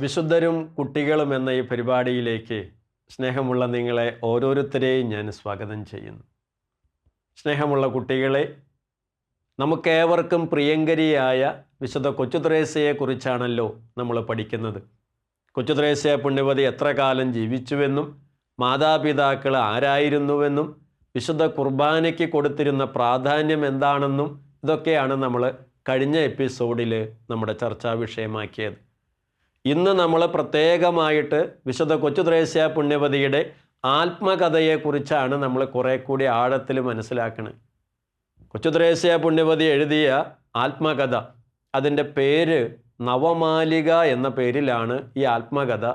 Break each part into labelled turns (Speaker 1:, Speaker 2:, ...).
Speaker 1: വിശുദ്ധരും കുട്ടികളും എന്ന ഈ പരിപാടിയിലേക്ക് സ്നേഹമുള്ള നിങ്ങളെ ഓരോരുത്തരെയും ഞാൻ സ്വാഗതം ചെയ്യുന്നു. സ്നേഹമുള്ള കുട്ടികളെ, നമുക്കേവർക്കും പ്രിയങ്കരിയായ വിശുദ്ധ കൊച്ചുത്രേസ്യയെക്കുറിച്ചാണല്ലോ നമ്മൾ പഠിക്കുന്നത്. കൊച്ചുത്രേസ്യ പുണ്യവതി എത്ര കാലം ജീവിച്ചുവെന്നും മാതാപിതാക്കൾ ആരായിരുന്നുവെന്നും വിശുദ്ധ കുർബാനയ്ക്ക് കൊടുത്തിരുന്ന പ്രാധാന്യം എന്താണെന്നും ഇതൊക്കെയാണ് നമ്മൾ കഴിഞ്ഞ എപ്പിസോഡിൽ നമ്മുടെ ചർച്ചാ വിഷയമാക്കിയത്. ഇന്ന് നമ്മൾ പ്രത്യേകമായിട്ട് വിശുദ്ധ കൊച്ചുത്രേസ്യ പുണ്യവതിയുടെ ആത്മകഥയെക്കുറിച്ചാണ് നമ്മൾ കുറേ കൂടി ആഴത്തിൽ മനസ്സിലാക്കുന്നത്. കൊച്ചുത്രേസ്യ പുണ്യവതി എഴുതിയ ആത്മകഥ, അതിൻ്റെ പേര് നവമാലിക എന്ന പേരിലാണ് ഈ ആത്മകഥ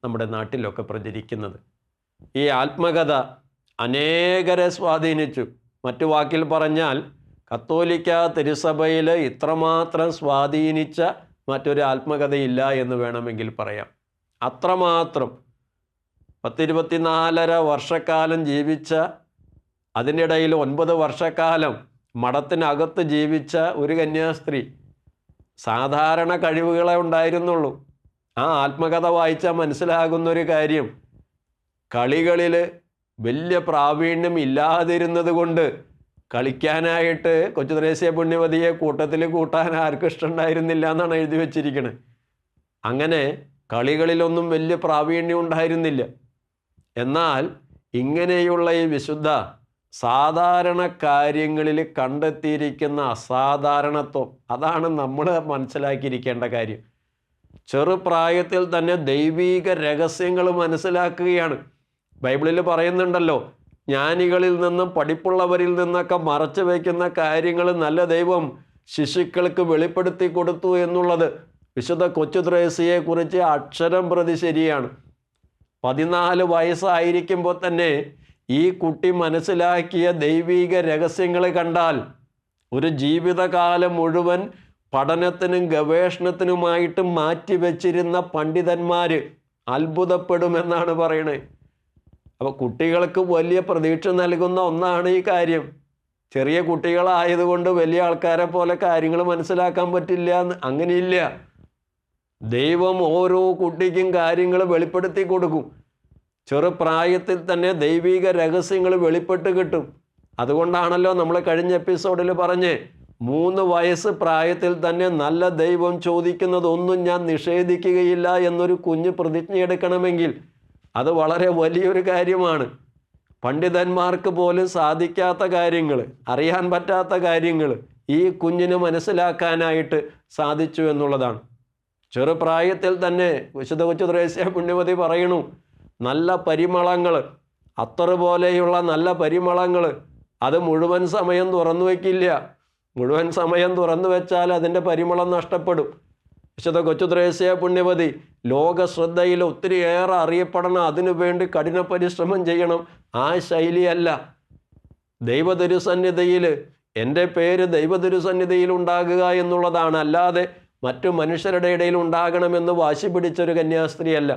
Speaker 1: നമ്മുടെ നാട്ടിലൊക്കെ പ്രചരിക്കുന്നത്. ഈ ആത്മകഥ അനേകരെ സ്വാധീനിച്ചു. മറ്റു വാക്കിൽ പറഞ്ഞാൽ കത്തോലിക്ക തിരുസഭയിൽ ഇത്രമാത്രം സ്വാധീനിച്ച മറ്റൊരു ആത്മകഥയില്ല എന്ന് വേണമെങ്കിൽ പറയാം. അത്രമാത്രം 10-24 വർഷക്കാലം ജീവിച്ച, അതിനിടയിൽ 9 വർഷക്കാലം മഠത്തിനകത്ത് ജീവിച്ച ഒരു കന്യാസ്ത്രീ. സാധാരണ കഴിവുകളെ ഉണ്ടായിരുന്നുള്ളൂ. ആ ആത്മകഥ വായിച്ചാൽ മനസ്സിലാകുന്നൊരു കാര്യം, കളികളിൽ വലിയ പ്രാവീണ്യം ഇല്ലാതിരുന്നത് കൊണ്ട് കളിക്കാനായിട്ട് കൊച്ചുത്രേസ്യ പുണ്യവതിയെ കൂട്ടത്തിൽ കൂട്ടാൻ ആർക്കും ഇഷ്ടമുണ്ടായിരുന്നില്ല എന്നാണ് എഴുതി വച്ചിരിക്കുന്നത്. അങ്ങനെ കളികളിലൊന്നും വലിയ പ്രാവീണ്യം ഉണ്ടായിരുന്നില്ല. എന്നാൽ ഇങ്ങനെയുള്ള ഈ വിശുദ്ധ സാധാരണ കാര്യങ്ങളിൽ കണ്ടെത്തിയിരിക്കുന്ന അസാധാരണത്വം, അതാണ് നമ്മൾ മനസ്സിലാക്കിയിരിക്കേണ്ട കാര്യം. ചെറുപ്രായത്തിൽ തന്നെ ദൈവീക രഹസ്യങ്ങൾ മനസ്സിലാക്കുകയാണ്. ബൈബിളിൽ പറയുന്നുണ്ടല്ലോ, ജ്ഞാനികളിൽ നിന്നും പഠിപ്പുള്ളവരിൽ നിന്നൊക്കെ മറച്ചു വയ്ക്കുന്ന കാര്യങ്ങൾ നല്ല ദൈവം ശിശുക്കൾക്ക് വെളിപ്പെടുത്തി കൊടുത്തു എന്നുള്ളത് വിശുദ്ധ കൊച്ചുത്രേസ്യയെക്കുറിച്ച് അക്ഷരം പ്രതി ശരിയാണ്. 14 വയസ്സായിരിക്കുമ്പോൾ തന്നെ ഈ കുട്ടി മനസ്സിലാക്കിയ ദൈവീക രഹസ്യങ്ങൾ കണ്ടാൽ ഒരു ജീവിതകാലം മുഴുവൻ പഠനത്തിനും ഗവേഷണത്തിനുമായിട്ട് മാറ്റിവെച്ചിരുന്ന പണ്ഡിതന്മാർ അത്ഭുതപ്പെടുമെന്നാണ് പറയണേ. അപ്പോൾ കുട്ടികൾക്ക് വലിയ പ്രതീക്ഷ നൽകുന്ന ഒന്നാണ് ഈ കാര്യം. ചെറിയ കുട്ടികളായതുകൊണ്ട് വലിയ ആൾക്കാരെ പോലെ കാര്യങ്ങൾ മനസ്സിലാക്കാൻ പറ്റില്ല, അങ്ങനെയില്ല. ദൈവം ഓരോ കുട്ടിക്കും കാര്യങ്ങൾ വെളിപ്പെടുത്തി കൊടുക്കും. ചെറുപ്രായത്തിൽ തന്നെ ദൈവിക രഹസ്യങ്ങൾ വെളിപ്പെട്ട് കിട്ടും. അതുകൊണ്ടാണല്ലോ നമ്മൾ കഴിഞ്ഞ എപ്പിസോഡിൽ പറഞ്ഞ് 3 വയസ്സ് പ്രായത്തിൽ തന്നെ നല്ല ദൈവം ചോദിക്കുന്നതൊന്നും ഞാൻ നിഷേധിക്കുകയില്ല എന്നൊരു കുഞ്ഞ് പ്രതിജ്ഞയെടുക്കണമെങ്കിൽ അത് വളരെ വലിയൊരു കാര്യമാണ്. പണ്ഡിതന്മാർക്ക് പോലും സാധിക്കാത്ത കാര്യങ്ങൾ, അറിയാൻ പറ്റാത്ത കാര്യങ്ങൾ ഈ കുഞ്ഞിന് മനസ്സിലാക്കാനായിട്ട് സാധിച്ചു എന്നുള്ളതാണ്. ചെറുപ്രായത്തിൽ തന്നെ വിശുദ്ധ കൊച്ചുത്രേസ്യ പുണ്യവതി പറയണു, നല്ല പരിമളങ്ങൾ, അത്തറ് പോലെയുള്ള നല്ല പരിമളങ്ങൾ അത് മുഴുവൻ സമയം തുറന്നു വയ്ക്കില്ല. മുഴുവൻ സമയം തുറന്നു വെച്ചാൽ അതിൻ്റെ പരിമളം നഷ്ടപ്പെടും. വിശുദ്ധ കൊച്ചുത്രേസ്യ പുണ്യവതി ലോക ശ്രദ്ധയിൽ ഒത്തിരിയേറെ അറിയപ്പെടണം, അതിനുവേണ്ടി കഠിന പരിശ്രമം ചെയ്യണം. ആ ശൈലിയല്ല. ദൈവതിരുസന്നിധിയിൽ എൻ്റെ പേര് ദൈവതിരുസന്നിധിയിൽ ഉണ്ടാകുക എന്നുള്ളതാണ്, അല്ലാതെ മറ്റു മനുഷ്യരുടെ ഇടയിൽ ഉണ്ടാകണമെന്ന് വാശി പിടിച്ചൊരു കന്യാസ്ത്രീയല്ല.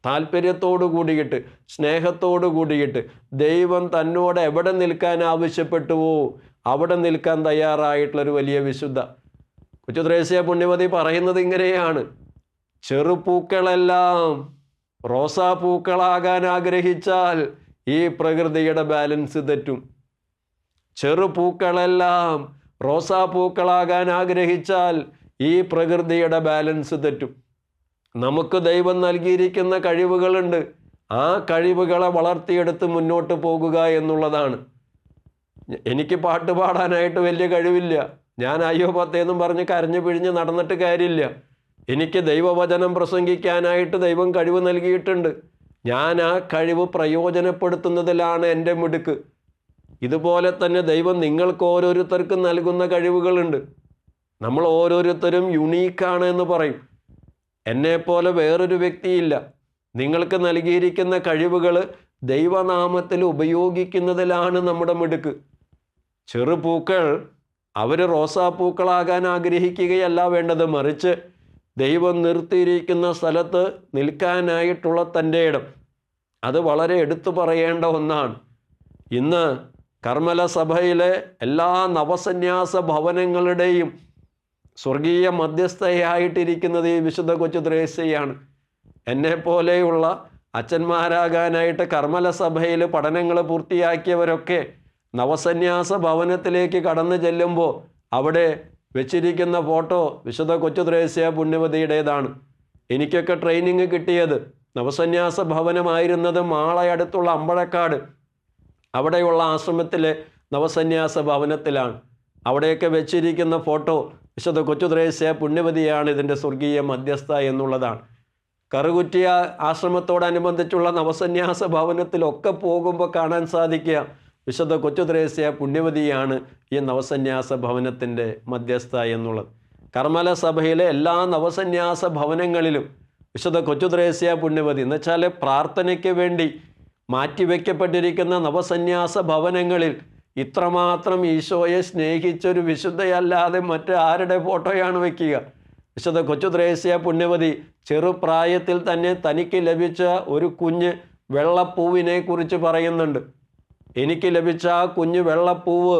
Speaker 1: താല്പര്യത്തോടു കൂടിയിട്ട്, സ്നേഹത്തോടു കൂടിയിട്ട് ദൈവം തന്നോട് എവിടെ നിൽക്കാൻ ആവശ്യപ്പെട്ടുവോ അവിടെ നിൽക്കാൻ തയ്യാറായിട്ടുള്ളൊരു വലിയ വിശുദ്ധ. കൊച്ചുത്രേസ്യ പുണ്യവതി പറയുന്നത് ഇങ്ങനെയാണ്: ചെറുപൂക്കളെല്ലാം റോസാപ്പൂക്കളാകാൻ ആഗ്രഹിച്ചാൽ ഈ പ്രകൃതിയുടെ ബാലൻസ് തെറ്റും. ചെറുപൂക്കളെല്ലാം റോസാപ്പൂക്കളാകാൻ ആഗ്രഹിച്ചാൽ ഈ പ്രകൃതിയുടെ ബാലൻസ് തെറ്റും. നമുക്ക് ദൈവം നൽകിയിരിക്കുന്ന കഴിവുകളുണ്ട്. ആ കഴിവുകളെ വളർത്തിയെടുത്ത് മുന്നോട്ട് പോകുക എന്നുള്ളതാണ്. എനിക്ക് പാട്ട് പാടാനായിട്ട് വലിയ കഴിവില്ല, ഞാൻ അയ്യോ പത്തേന്നും പറഞ്ഞ് കരഞ്ഞു പിഴിഞ്ഞ് നടന്നിട്ട് കാര്യമില്ല. എനിക്ക് ദൈവവചനം പ്രസംഗിക്കാനായിട്ട് ദൈവം കഴിവ് നൽകിയിട്ടുണ്ട്. ഞാൻ ആ കഴിവ് പ്രയോജനപ്പെടുത്തുന്നതിലാണ് എൻ്റെ മിടുക്ക്. ഇതുപോലെ തന്നെ ദൈവം നിങ്ങൾക്ക് ഓരോരുത്തർക്കും നൽകുന്ന കഴിവുകളുണ്ട്. നമ്മൾ ഓരോരുത്തരും യുണീക്കാണ് എന്ന് പറയും. എന്നെപ്പോലെ വേറൊരു വ്യക്തിയില്ല. നിങ്ങൾക്ക് നൽകിയിരിക്കുന്ന കഴിവുകൾ ദൈവനാമത്തിൽ ഉപയോഗിക്കുന്നതിലാണ് നമ്മുടെ മിടുക്ക്. ചെറുപൂക്കൾ അവർ റോസാപ്പൂക്കളാകാൻ ആഗ്രഹിക്കുകയല്ല വേണ്ടത്, മറിച്ച് ദൈവം നിർത്തിയിരിക്കുന്ന സ്ഥലത്ത് നിൽക്കാനായിട്ടുള്ള തൻ്റെ ഇടം, അത് വളരെ എടുത്തു പറയേണ്ട ഒന്നാണ്. ഇന്ന് കർമ്മല സഭയിലെ എല്ലാ നവസന്യാസ ഭവനങ്ങളുടെയും സ്വർഗീയ മധ്യസ്ഥയായിട്ടിരിക്കുന്നത് ഈ വിശുദ്ധ കൊച്ചു ത്രേസ്യയാണ്. എന്നെപ്പോലെയുള്ള അച്ഛന്മാരാകാനായിട്ട് കർമ്മല സഭയിൽ പഠനങ്ങൾ പൂർത്തിയാക്കിയവരൊക്കെ നവസന്യാസ ഭവനത്തിലേക്ക് കടന്നു ചെല്ലുമ്പോൾ അവിടെ വെച്ചിരിക്കുന്ന ഫോട്ടോ വിശുദ്ധ കൊച്ചു ത്രേസ്യ പുണ്യവതിയുടേതാണ്. എനിക്കൊക്കെ ട്രെയിനിങ് കിട്ടിയത് നവസന്യാസ ഭവനമായിരുന്നത് മാളയടുത്തുള്ള അമ്പഴക്കാട് അവിടെയുള്ള ആശ്രമത്തിലെ നവസന്യാസ ഭവനത്തിലാണ്. അവിടെയൊക്കെ വെച്ചിരിക്കുന്ന ഫോട്ടോ വിശുദ്ധ കൊച്ചു ത്രേസ്യ പുണ്യവതിയാണ് ഇതിൻ്റെ സ്വർഗീയ മധ്യസ്ഥ എന്നുള്ളതാണ്. കറുകുറ്റിയ ആശ്രമത്തോടനുബന്ധിച്ചുള്ള നവസന്യാസ ഭവനത്തിലൊക്കെ പോകുമ്പോൾ കാണാൻ സാധിക്കുക വിശുദ്ധ കൊച്ചു ത്രേസ്യ പുണ്യവതിയാണ് ഈ നവസന്യാസ ഭവനത്തിൻ്റെ മധ്യസ്ഥ എന്നുള്ളത്. കർമ്മല സഭയിലെ എല്ലാ നവസന്യാസ ഭവനങ്ങളിലും വിശുദ്ധ കൊച്ചു ത്രേസ്യ പുണ്യവതി എന്ന് വെച്ചാൽ പ്രാർത്ഥനയ്ക്ക് വേണ്ടി മാറ്റിവെക്കപ്പെട്ടിരിക്കുന്ന നവസന്യാസ ഭവനങ്ങളിൽ ഇത്രമാത്രം ഈശോയെ സ്നേഹിച്ചൊരു വിശുദ്ധയല്ലാതെ മറ്റ് ആരുടെ ഫോട്ടോയാണ് വയ്ക്കുക? വിശുദ്ധ കൊച്ചു ത്രേസ്യ പുണ്യവതി ചെറുപ്രായത്തിൽ തന്നെ തനിക്ക് ലഭിച്ച ഒരു കുഞ്ഞ് വെള്ളപ്പൂവിനെ കുറിച്ച് പറയുന്നുണ്ട്. എനിക്ക് ലഭിച്ച ആ കുഞ്ഞ് വെള്ളപ്പൂവ്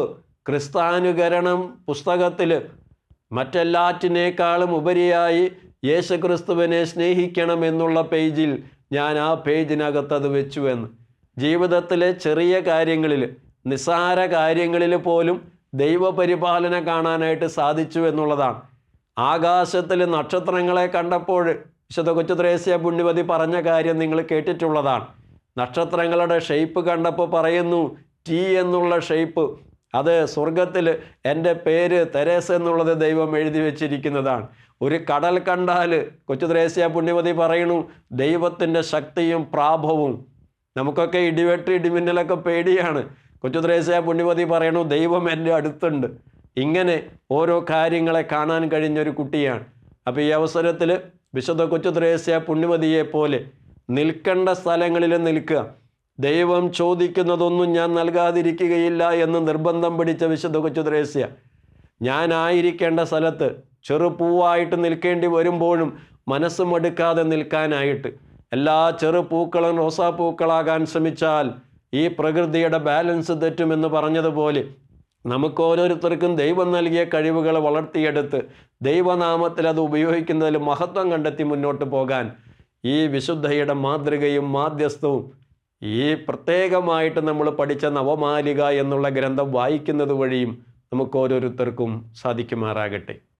Speaker 1: ക്രിസ്താനുകരണം പുസ്തകത്തിൽ മറ്റെല്ലാറ്റിനേക്കാളും ഉപരിയായി യേശുക്രിസ്തുവിനെ സ്നേഹിക്കണം എന്നുള്ള പേജിൽ ഞാൻ ആ പേജിനകത്തത് വെച്ചു എന്ന്. ജീവിതത്തിലെ ചെറിയ കാര്യങ്ങളിൽ, നിസ്സാര കാര്യങ്ങളിൽ പോലും ദൈവപരിപാലന കാണാനായിട്ട് സാധിച്ചു എന്നുള്ളതാണ്. ആകാശത്തിൽ നക്ഷത്രങ്ങളെ കണ്ടപ്പോൾ വിശുദ്ധ കൊച്ചു ത്രേസ്യ പുണ്യവതി പറഞ്ഞ കാര്യം നിങ്ങൾ കേട്ടിട്ടുള്ളതാണ്. നക്ഷത്രങ്ങളുടെ ഷേപ്പ് കണ്ടപ്പോൾ പറയുന്നു ടി എന്നുള്ള ഷേപ്പ്, അത് സ്വർഗത്തിൽ എൻ്റെ പേര് തെരേസ എന്നുള്ളത് ദൈവം എഴുതി വെച്ചിരിക്കുന്നതാണ്. ഒരു കടൽ കണ്ടാൽ കൊച്ചു ത്രേസ്യ പുണ്യവതി പറയണു ദൈവത്തിൻ്റെ ശക്തിയും പ്രാഭവും. നമുക്കൊക്കെ ഇടിവെട്ട് ഇടിമിന്നലൊക്കെ പേടിയാണ്. കൊച്ചു ത്രേസ്യ പുണ്യവതി പറയണു ദൈവം എൻ്റെ അടുത്തുണ്ട്. ഇങ്ങനെ ഓരോ കാര്യങ്ങളെ കാണാൻ കഴിഞ്ഞൊരു കുട്ടിയാണ്. അപ്പോൾ ഈ അവസരത്തിൽ വിശുദ്ധ കൊച്ചു ത്രേസ്യ പുണ്യവതിയെ പോലെ നിൽക്കേണ്ട സ്ഥലങ്ങളിൽ നിൽക്കുക. ദൈവം ചോദിക്കുന്നതൊന്നും ഞാൻ നൽകാതിരിക്കുകയില്ല എന്ന് നിർബന്ധം പിടിച്ച വിശുദ്ധ കൊച്ചു ത്രേസ്യ ഞാനായിരിക്കേണ്ട സ്ഥലത്ത് ചെറുപൂവായിട്ട് നിൽക്കേണ്ടി വരുമ്പോഴും മനസ്സ് മടുക്കാതെ നിൽക്കാനായിട്ട്, എല്ലാ ചെറുപൂക്കളും റോസാപ്പൂക്കളാകാൻ ശ്രമിച്ചാൽ ഈ പ്രകൃതിയുടെ ബാലൻസ് തെറ്റുമെന്ന് പറഞ്ഞതുപോലെ നമുക്ക് ഓരോരുത്തർക്കും ദൈവം നൽകിയ കഴിവുകൾ വളർത്തിയെടുത്ത് ദൈവനാമത്തിൽ അത് ഉപയോഗിക്കുന്നതിൽ മഹത്വം കണ്ടെത്തി മുന്നോട്ട് പോകാൻ ഈ വിശുദ്ധയുടെ മാതൃകയും മാധ്യസ്ഥവും ഈ പ്രത്യേകമായിട്ട് നമ്മൾ പഠിച്ച നവമാലിക എന്നുള്ള ഗ്രന്ഥം വായിക്കുന്നത് വഴിയും നമുക്ക് ഓരോരുത്തർക്കും സാധിക്കുമാറാകട്ടെ.